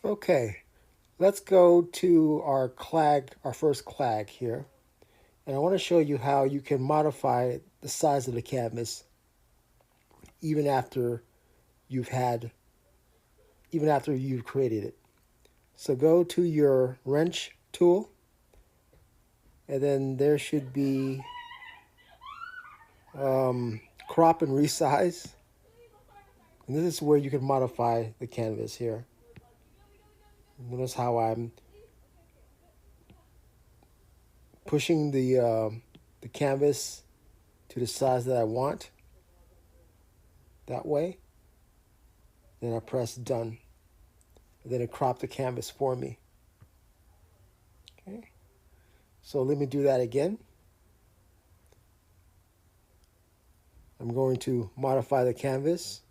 Okay, let's go to our first clag here. And I want to show you how you can modify the size of the canvas even after you've had, even after you've created it. So go to your wrench tool, and then there should be crop and resize. And this is where you can modify the canvas here. Notice how I'm pushing the canvas to the size that I want. That way. Then I press done. And then it cropped the canvas for me. Okay. So let me do that again. I'm going to modify the canvas,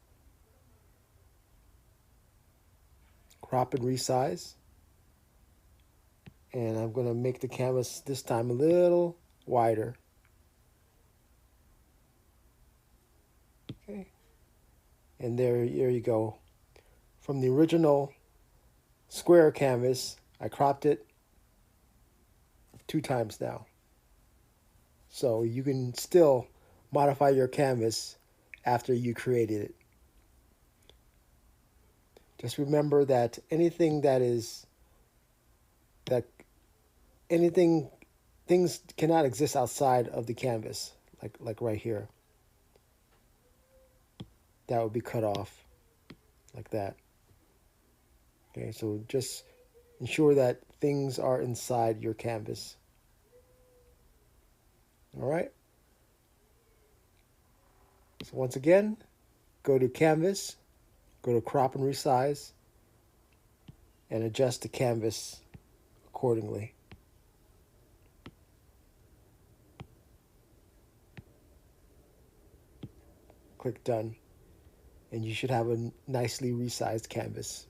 crop and resize, and I'm going to make the canvas this time a little wider. Okay, and there you go. From the original square canvas, I cropped it 2 times now. So you can still modify your canvas after you created it. Just remember that that anything things cannot exist outside of the canvas, like right here. That would be cut off like that. Okay, so just ensure that things are inside your canvas. All right. So once again, go to canvas, go to crop and resize, and adjust the canvas accordingly. Click done, and you should have a nicely resized canvas.